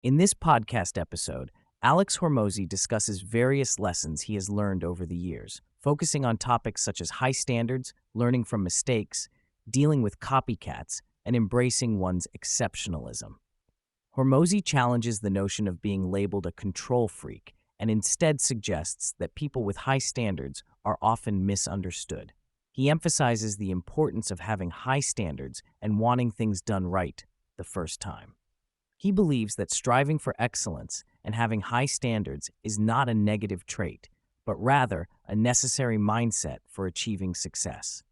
In this podcast episode, Alex Hormozi discusses various lessons he has learned over the years, focusing on topics such as high standards, learning from mistakes, dealing with copycats, and embracing one's exceptionalism. Hormozi challenges the notion of being labeled a control freak and instead suggests that people with high standards are often misunderstood. He emphasizes the importance of having high standards and wanting things done right the first time. He believes that striving for excellence and having high standards is not a negative trait, but rather a necessary mindset for achieving success.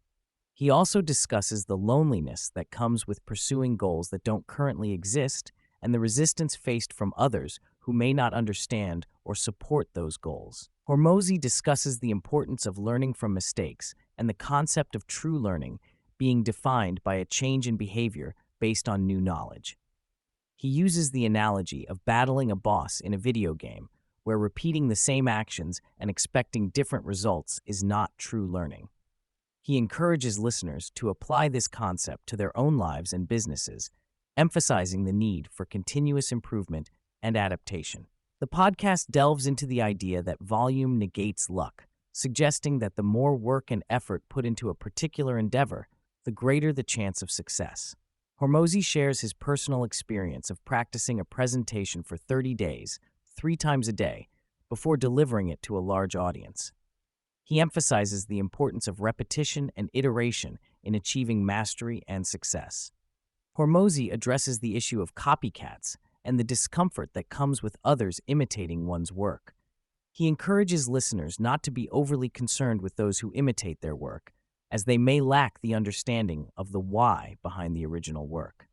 He also discusses the loneliness that comes with pursuing goals that don't currently exist and the resistance faced from others who may not understand or support those goals. Hormozi discusses the importance of learning from mistakes and the concept of true learning being defined by a change in behavior based on new knowledge. He uses the analogy of battling a boss in a video game, where repeating the same actions and expecting different results is not true learning. He encourages listeners to apply this concept to their own lives and businesses, emphasizing the need for continuous improvement and adaptation. The podcast delves into the idea that volume negates luck, suggesting that the more work and effort put into a particular endeavor, the greater the chance of success. Hormozi shares his personal experience of practicing a presentation for 30 days, 3 times a day, before delivering it to a large audience. He emphasizes the importance of repetition and iteration in achieving mastery and success. Hormozi addresses the issue of copycats and the discomfort that comes with others imitating one's work. He encourages listeners not to be overly concerned with those who imitate their work, as they may lack the understanding of the why behind the original work.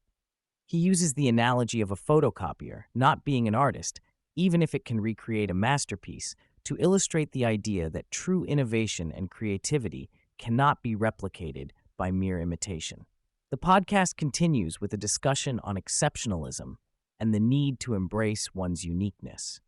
He uses the analogy of a photocopier not being an artist, even if it can recreate a masterpiece, to illustrate the idea that true innovation and creativity cannot be replicated by mere imitation. The podcast continues with a discussion on exceptionalism and the need to embrace one's uniqueness.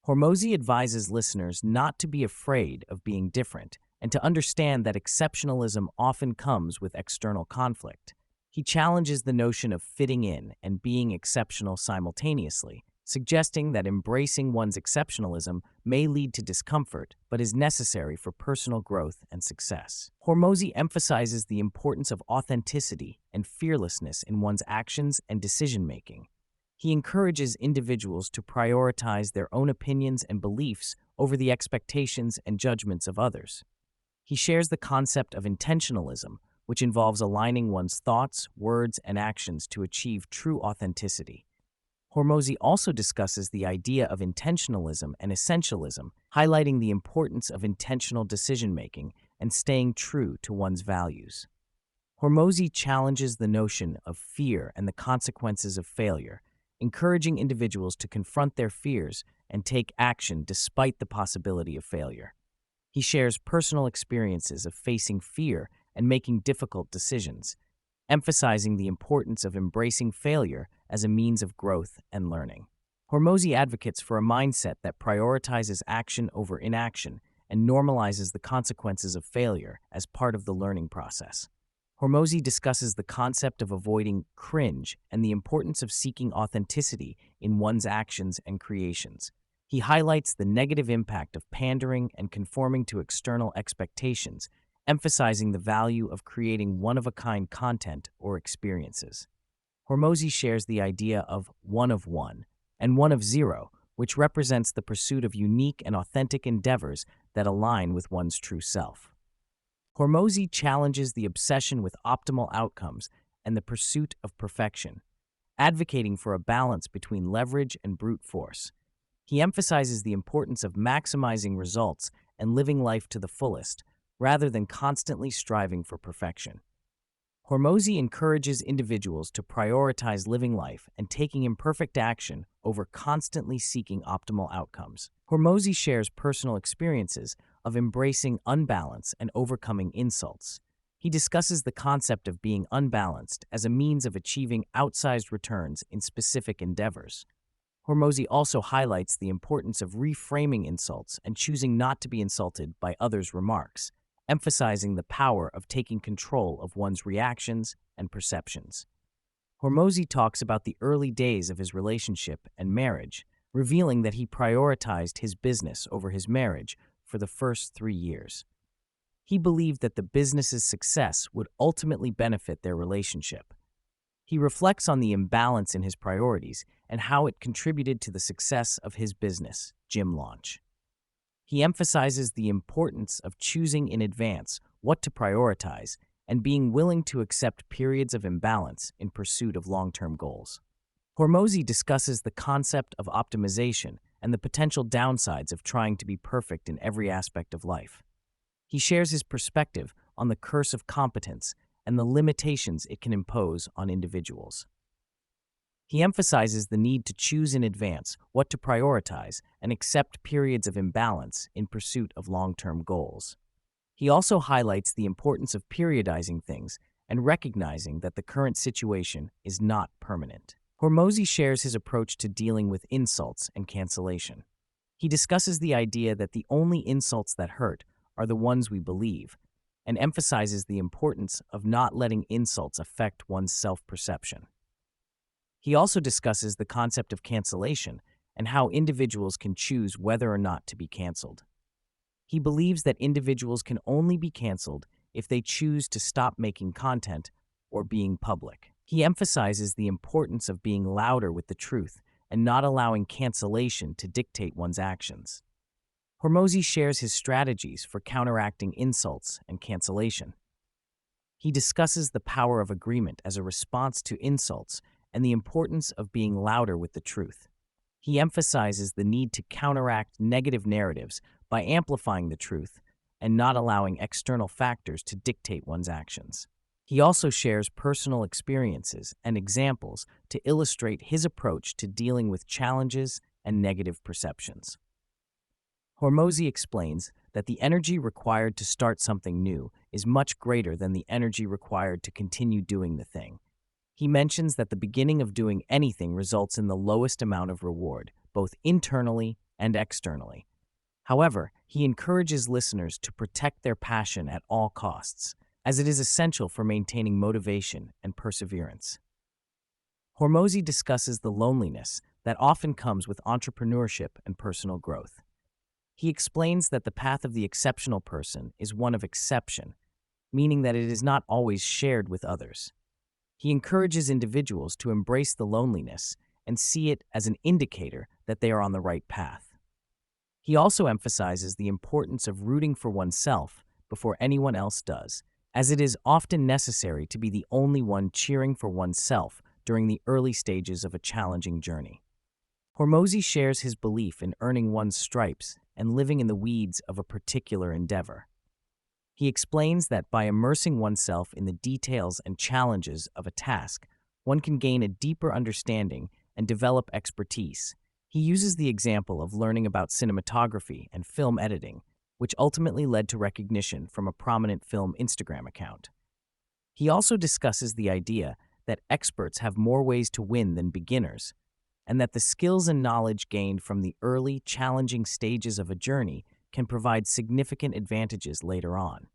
Hormozi advises listeners not to be afraid of being different and to understand that exceptionalism often comes with external conflict. He challenges the notion of fitting in and being exceptional simultaneously, suggesting that embracing one's exceptionalism may lead to discomfort, but is necessary for personal growth and success. Hormozi emphasizes the importance of authenticity and fearlessness in one's actions and decision-making. He encourages individuals to prioritize their own opinions and beliefs over the expectations and judgments of others. He shares the concept of intentionalism, which involves aligning one's thoughts, words, and actions to achieve true authenticity. Hormozi also discusses the idea of intentionalism and essentialism, highlighting the importance of intentional decision-making and staying true to one's values. Hormozi challenges the notion of fear and the consequences of failure, encouraging individuals to confront their fears and take action despite the possibility of failure. He shares personal experiences of facing fear and making difficult decisions, emphasizing the importance of embracing failure as a means of growth and learning. Hormozi advocates for a mindset that prioritizes action over inaction and normalizes the consequences of failure as part of the learning process. Hormozi discusses the concept of avoiding cringe and the importance of seeking authenticity in one's actions and creations. He highlights the negative impact of pandering and conforming to external expectations, emphasizing the value of creating one-of-a-kind content or experiences. Hormozi shares the idea of one of one and one of zero, which represents the pursuit of unique and authentic endeavors that align with one's true self. Hormozi challenges the obsession with optimal outcomes and the pursuit of perfection, advocating for a balance between leverage and brute force. He emphasizes the importance of maximizing results and living life to the fullest, rather than constantly striving for perfection. Hormozi encourages individuals to prioritize living life and taking imperfect action over constantly seeking optimal outcomes. Hormozi shares personal experiences of embracing unbalance and overcoming insults. He discusses the concept of being unbalanced as a means of achieving outsized returns in specific endeavors. Hormozi also highlights the importance of reframing insults and choosing not to be insulted by others' remarks, emphasizing the power of taking control of one's reactions and perceptions. Hormozi talks about the early days of his relationship and marriage, revealing that he prioritized his business over his marriage for the first 3 years. He believed that the business's success would ultimately benefit their relationship. He reflects on the imbalance in his priorities and how it contributed to the success of his business, gym launch. He emphasizes the importance of choosing in advance what to prioritize and being willing to accept periods of imbalance in pursuit of long-term goals. Hormozi discusses the concept of optimization and the potential downsides of trying to be perfect in every aspect of life. He shares his perspective on the curse of competence and the limitations it can impose on individuals. He emphasizes the need to choose in advance what to prioritize and accept periods of imbalance in pursuit of long-term goals. He also highlights the importance of periodizing things and recognizing that the current situation is not permanent. Hormozi shares his approach to dealing with insults and cancellation. He discusses the idea that the only insults that hurt are the ones we believe, and emphasizes the importance of not letting insults affect one's self-perception. He also discusses the concept of cancellation and how individuals can choose whether or not to be canceled. He believes that individuals can only be canceled if they choose to stop making content or being public. He emphasizes the importance of being louder with the truth and not allowing cancellation to dictate one's actions. Hormozi shares his strategies for counteracting insults and cancellation. He discusses the power of agreement as a response to insults and the importance of being louder with the truth. He emphasizes the need to counteract negative narratives by amplifying the truth and not allowing external factors to dictate one's actions. He also shares personal experiences and examples to illustrate his approach to dealing with challenges and negative perceptions. Hormozi explains that the energy required to start something new is much greater than the energy required to continue doing the thing. He mentions that the beginning of doing anything results in the lowest amount of reward, both internally and externally. However, he encourages listeners to protect their passion at all costs, as it is essential for maintaining motivation and perseverance. Hormozi discusses the loneliness that often comes with entrepreneurship and personal growth. He explains that the path of the exceptional person is one of exception, meaning that it is not always shared with others. He encourages individuals to embrace the loneliness and see it as an indicator that they are on the right path. He also emphasizes the importance of rooting for oneself before anyone else does, as it is often necessary to be the only one cheering for oneself during the early stages of a challenging journey. Hormozi shares his belief in earning one's stripes and living in the weeds of a particular endeavor. He explains that by immersing oneself in the details and challenges of a task, one can gain a deeper understanding and develop expertise. He uses the example of learning about cinematography and film editing, which ultimately led to recognition from a prominent film Instagram account. He also discusses the idea that experts have more ways to win than beginners, and that the skills and knowledge gained from the early, challenging stages of a journey can provide significant advantages later on.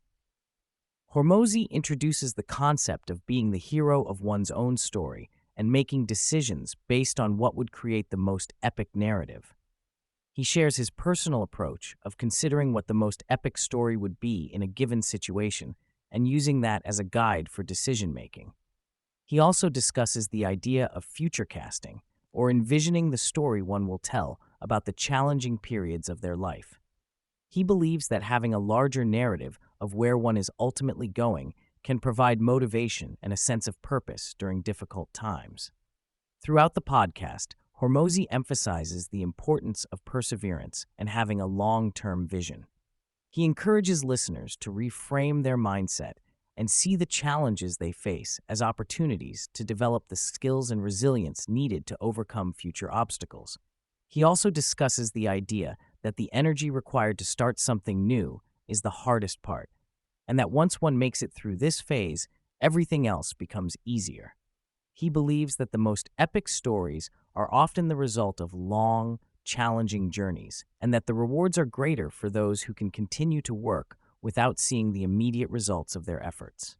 Hormozi introduces the concept of being the hero of one's own story and making decisions based on what would create the most epic narrative. He shares his personal approach of considering what the most epic story would be in a given situation and using that as a guide for decision-making. He also discusses the idea of future casting, or envisioning the story one will tell about the challenging periods of their life. He believes that having a larger narrative of where one is ultimately going can provide motivation and a sense of purpose during difficult times. Throughout the podcast, Hormozi emphasizes the importance of perseverance and having a long-term vision. He encourages listeners to reframe their mindset and see the challenges they face as opportunities to develop the skills and resilience needed to overcome future obstacles. He also discusses the idea that the energy required to start something new is the hardest part, and that once one makes it through this phase, everything else becomes easier. He believes that the most epic stories are often the result of long, challenging journeys, and that the rewards are greater for those who can continue to work without seeing the immediate results of their efforts.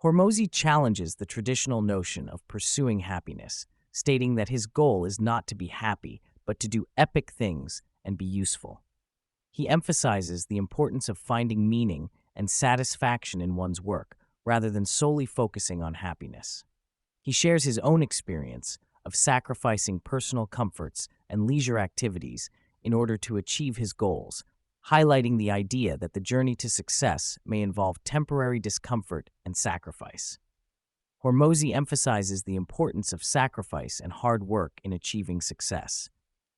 Hormozi challenges the traditional notion of pursuing happiness, stating that his goal is not to be happy, but to do epic things and be useful. He emphasizes the importance of finding meaning and satisfaction in one's work, rather than solely focusing on happiness. He shares his own experience of sacrificing personal comforts and leisure activities in order to achieve his goals, highlighting the idea that the journey to success may involve temporary discomfort and sacrifice. Hormozi emphasizes the importance of sacrifice and hard work in achieving success.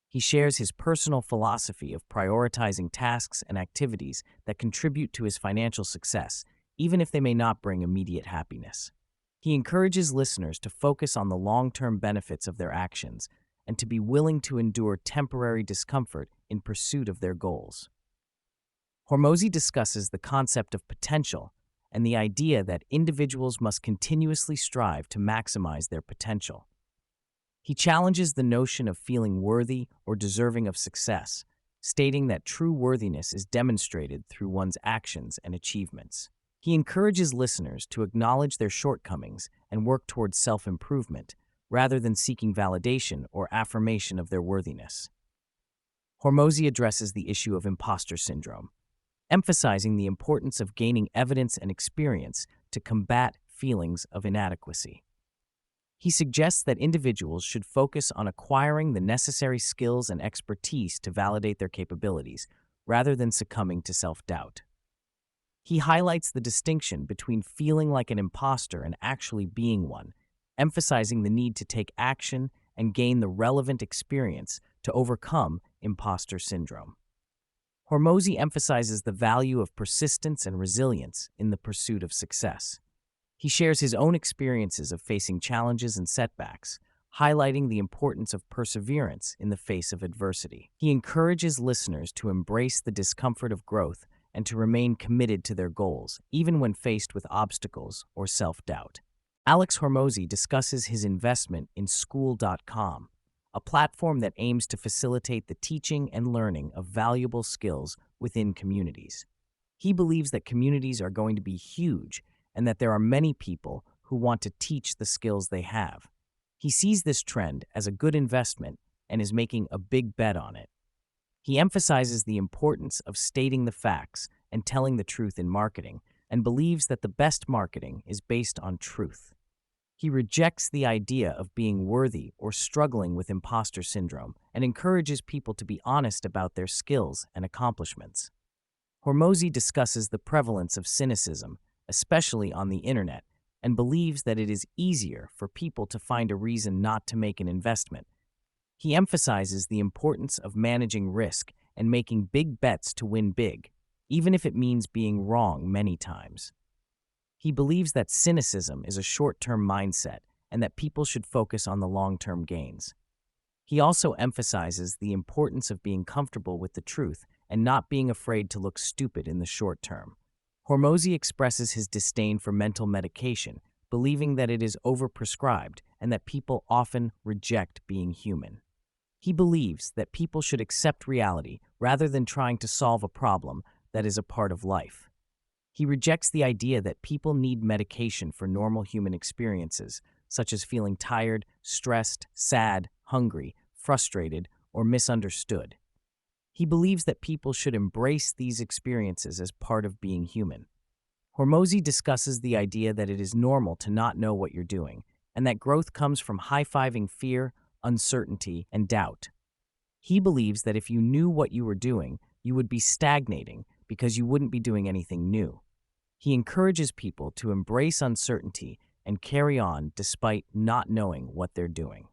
He shares his personal philosophy of prioritizing tasks and activities that contribute to his financial success, even if they may not bring immediate happiness. He encourages listeners to focus on the long-term benefits of their actions and to be willing to endure temporary discomfort in pursuit of their goals. Hormozi discusses the concept of potential and the idea that individuals must continuously strive to maximize their potential. He challenges the notion of feeling worthy or deserving of success, stating that true worthiness is demonstrated through one's actions and achievements. He encourages listeners to acknowledge their shortcomings and work towards self-improvement, rather than seeking validation or affirmation of their worthiness. Hormozi addresses the issue of imposter syndrome, emphasizing the importance of gaining evidence and experience to combat feelings of inadequacy. He suggests that individuals should focus on acquiring the necessary skills and expertise to validate their capabilities, rather than succumbing to self-doubt. He highlights the distinction between feeling like an imposter and actually being one, emphasizing the need to take action and gain the relevant experience to overcome imposter syndrome. Hormozi emphasizes the value of persistence and resilience in the pursuit of success. He shares his own experiences of facing challenges and setbacks, highlighting the importance of perseverance in the face of adversity. He encourages listeners to embrace the discomfort of growth and to remain committed to their goals, even when faced with obstacles or self-doubt. Alex Hormozi discusses his investment in School.com, a platform that aims to facilitate the teaching and learning of valuable skills within communities. He believes that communities are going to be huge and that there are many people who want to teach the skills they have. He sees this trend as a good investment and is making a big bet on it. He emphasizes the importance of stating the facts and telling the truth in marketing, and believes that the best marketing is based on truth. He rejects the idea of being worthy or struggling with imposter syndrome and encourages people to be honest about their skills and accomplishments. Hormozi discusses the prevalence of cynicism, especially on the internet, and believes that it is easier for people to find a reason not to make an investment. He emphasizes the importance of managing risk and making big bets to win big, even if it means being wrong many times. He believes that cynicism is a short-term mindset and that people should focus on the long-term gains. He also emphasizes the importance of being comfortable with the truth and not being afraid to look stupid in the short term. Hormozi expresses his disdain for mental medication, believing that it is overprescribed and that people often reject being human. He believes that people should accept reality rather than trying to solve a problem that is a part of life. He rejects the idea that people need medication for normal human experiences, such as feeling tired, stressed, sad, hungry, frustrated, or misunderstood. He believes that people should embrace these experiences as part of being human. Hormozi discusses the idea that it is normal to not know what you're doing, and that growth comes from high-fiving fear, uncertainty, and doubt. He believes that if you knew what you were doing, you would be stagnating because you wouldn't be doing anything new. He encourages people to embrace uncertainty and carry on despite not knowing what they're doing.